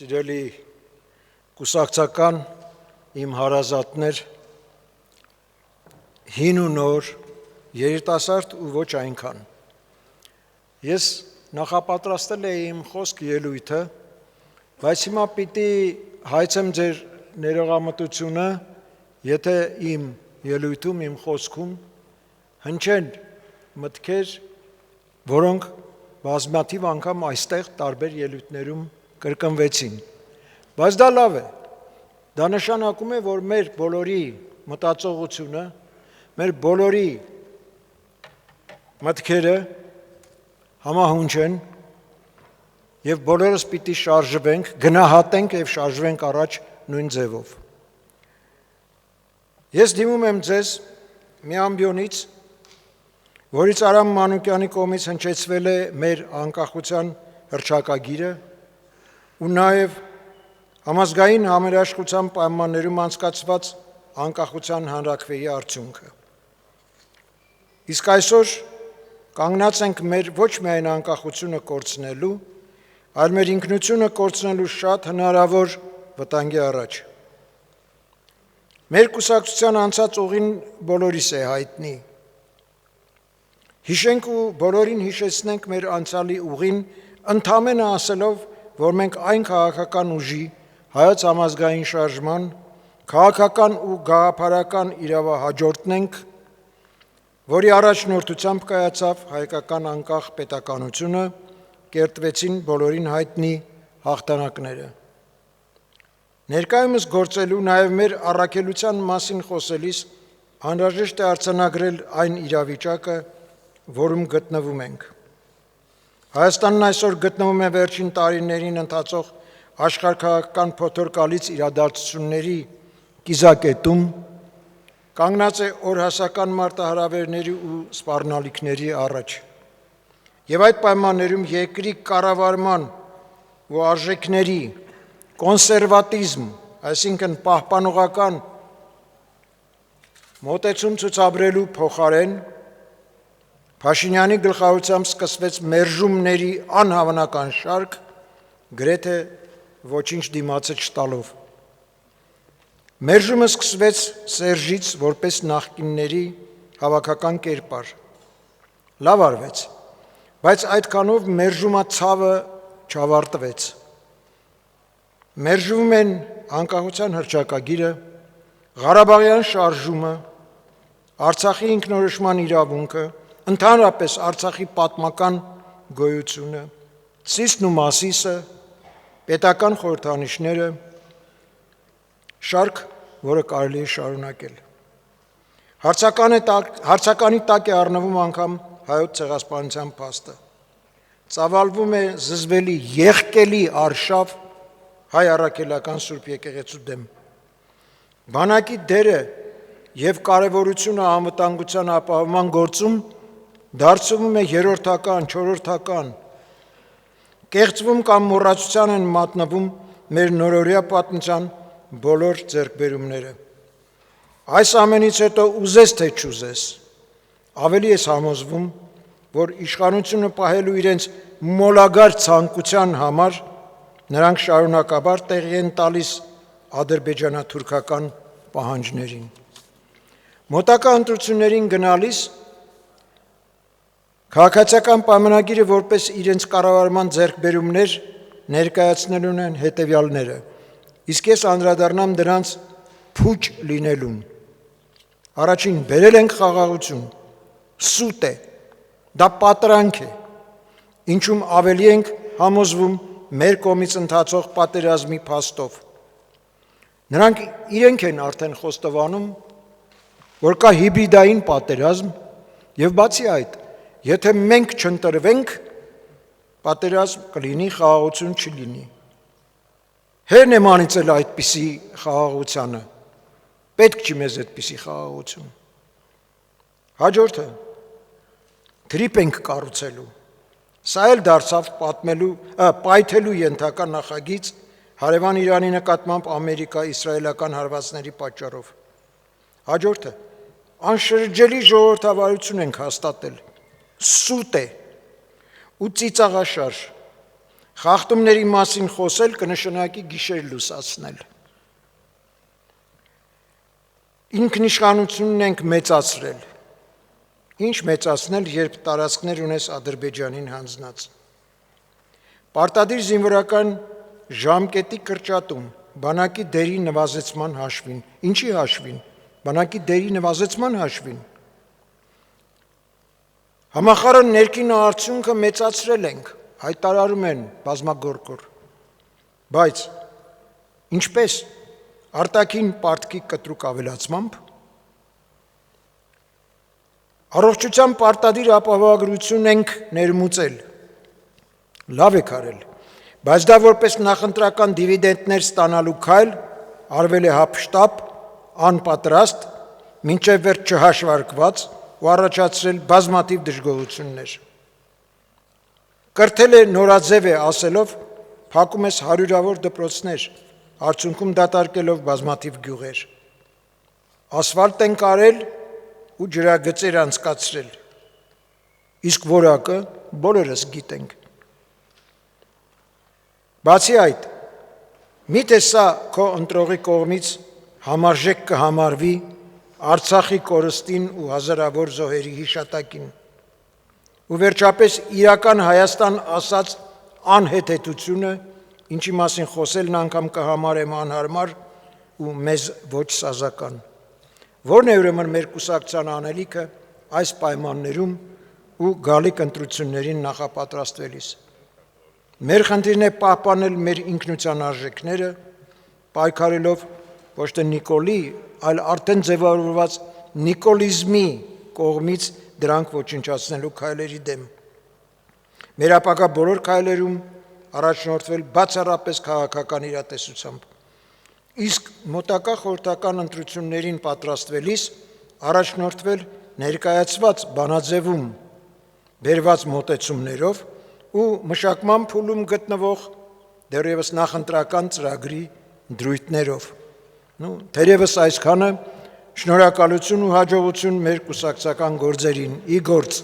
Սիրելի կուսակցական իմ հարազատներ, հին ու նոր, երիտասարդ ու ոչ այնքան։ Ես նախապատրաստել էի իմ խոսք ելույթը, բայց հիմա պիտի հայցեմ ձեր ներողամտությունը, եթե իմ ելույթում, իմ խոսքում հնչեն մտքեր, որոնք բազմաթիվ անգամ այստեղ տարբեր ելույթներում կրկնվեցին, բայց դա լավ է, դա նշանակում է, որ մեր բոլորի մտածողությունը, մեր բոլորի մտքերը համահունչ են և բոլորս պիտի շարժվենք, գնահատենք և շարժվենք առաջ նույն ձևով։ Ես դիմում եմ ձեզ մի ամբիոնից, որից Արամ Մանուկյանի կողմից հնչեցվել է մեր անկախության հռչակագիրը ու նաև համազգային համերաշխության պայմաններում անցկացված անկախության հանրաքվեի արդյունքը։ Իսկ այսօր կանգնած ենք մեր ոչ միայն անկախությունը կորցնելու, այլ մեր ինքնությունը կորցնելու շատ հնարավոր վտանգի առաջ։ Մեր կուսակցության անցած ուղին բոլորիս է հայտնի։ Հիշենք ու բոլորին հիշեցնենք մեր անցյալի ուղին, ընդամենը ասելով, որ մենք այն քաղաքական ուժի, Հայոց համազգային շարժման, քաղաքական ու գաղափարական իրավահաջորդն ենք, որի առաջնորդությամբ կայացավ հայկական անկախ պետականությունը, կերտվեցին բոլորին հայտնի հաղթանակները։ Ներկայումս գործելու, նաև մեր առաքելության մասին խոսելիս անհրաժեշտ է արձանագրել այն իրավիճակը, որում գտնվում ենք։ Հայաստանն այսօր գտնվում է վերջին տարիներին ընթացող աշխարհաքաղաքական փոթորկալից իրադարձությունների կիզակետում, կանգնած է օրհասական մարտահրավերների ու սպառնալիքների առաջ։ Եվ այդ պայմաններում երկրի կառավարման ու արժեքների կոնսերվատիզմ, այսինքն պահպանողական մոտեցում ցուցաբերելու փոխարեն Փաշինյանի գլխավորությամբ սկսվեց մերժումների անհավանական շարք, գրեթե ոչինչ դիմացը չտալով։ Մերժումը սկսվեց Սերժից որպես նախկինների հավաքական կերպար։ Լավ արվեց, բայց այդքանով մերժումացավը չավարտվեց։ Մերժվում են անկախության հռչակագիրը, Ղարաբաղյան շարժումը, Արցախի ինքնորոշման իրավունքը, ընդհանրապես Արցախի պատմական գոյությունը, Սիսն ու Մասիսը, պետական խորհրդանիշները, շարք, որը կարելի է շարունակել։ Հարցականի տակ է առնվում անգամ հայոց ցեղասպանության փաստը։ Ծավալվում է զզվելի եղկելի արշավ հայ առաքելական Սուրբ եկեղեցու դեմ։ Բանակի դերը և կարևորությունը անվտանգության ապահովման գործում դարձվում է երրորդական, չորրորդական, կեղծվում կամ մոռացության են մատնվում մեր նորօրյա պատմության բոլոր ձեռքբերումները։ Այս ամենից հետո ուզես թե չուզես, ավելի ես համոզվում, որ իշխանությունը պահելու իրենց մոլագար ցանկության համար նրանք շարունակաբար տեղի են տալիս ադրբեջանա-թուրքական պահանջներին։ Մոտակա ընտրություններին գնալիս քաղաքացիական պայմանագիրը որպես իրենց կառավարման ձեռքբերումներ ներկայացնելու են հետևյալները, իսկ ես անդրադառնամ դրանց փուչ լինելուն։ Առաջին, բերել ենք խաղաղություն, սուտ է, դա պատրանք է, ինչում ավելի ենք համոզվում մեր կողմից ընթացող պատերազմի փաստով։ Նրանք իրենք են արդեն խոստովանում, որ կա հիբրիդային պատերազմ և բացի այդ, եթե մենք չընտրվենք, պատերազմ կլինի, խաղաղություն չլինի։ Հերն եմ անիծել այդպիսի խաղաղությանը, պետք չի մեզ այդպիսի խաղաղություն։ Հաջորդը, թրիփ ենք կառուցելու, սա էլ դարձավ պայթելու ենթակա նախագիծ հարևան Իրանի նկատմամբ ամերիկա-իսրայելական հարվածների պատճառով։ Հաջորդը, անշրջելի ժողովրդավարություն ենք հաստատել, սուտ է ու ծիծաղաշարժ, Խախտումների մասին խոսել կնշանակի գիշեր լուսացնել։ Ինքնիշխանությունն ենք մեծացրել։ Ինչ մեծացնել, երբ տարածքներ ունես Ադրբեջանին հանձնած։ Պարտադիր զինվորական ժամկետի կրճատում, բանակի դերի նվազեցման հաշվին։ Ինչի հաշվին։ Բանակի դերի նվազեցման հաշվին։ Համախառն ներքին արդյունքը մեծացրել ենք, հայտարարում են բազմագորգոր։ Բայց ինչպես արտաքին պարտքի կտրուկ ավելացմամբ, առողջության պարտադիր ապահովագրություն ենք ներմուծել, լավ եք արել, բայց դա որպես նախընտրական դիվիդենտներ ստանալու քայլ արվել է հափշտապ, անպատրաստ, մինչև վերջ չհաշվարկված ու առաջացրել բազմաթիվ դժգոհություններ։ Կրթել է նորաձև է ասելով, փակում ես հարյուրավոր դպրոցներ, արդյունքում դատարկելով բազմաթիվ գյուղեր։ Ասֆալտ ենք արել ու ջրագծեր անցկացրել, իսկ որակը բոլորս գիտենք։ Բացի այդ, միթե սա քո ընտրողի կողմից համարժեք կհամարվի Արցախի կորստին ու հազարավոր զոհերի հիշատակին, ու վերջապես իրական Հայաստան ասած անհեթեթությունը, ինչի մասին խոսելն անգամ կհամարեմ անհարմար ու մեզ ոչ սազական։ Որն է ուրեմն մեր կուսակցության անելիքը այս պայմաններում ու գալիք ընտրություններին նախապատրաստվելիս։ Մեր խնդիրն է պահպանել մեր ինքնության արժեքները, պայքարելով ոչ թե Նիկոլի, այլ արդեն ձևավորված նիկոլիզմի կողմից դրանք ոչնչացնելու քայլերի դեմ։ Մեր ապագա բոլոր քայլերում առաջնորդվել բացառապես քաղաքական իրատեսությամբ, իսկ մոտակա խորհրդական ընտրություններին պատրաստվելիս առաջնորդվել ներկայացված բանաձևում բերված մոտեցումներով ու մշակման փուլում գտնվող դեռևս նախընտրական ծրագրի դրույթներով։ Թերևս այսքանը, շնորհակալություն ու հաջողություն մեր կուսակցական գործերին, ի գործ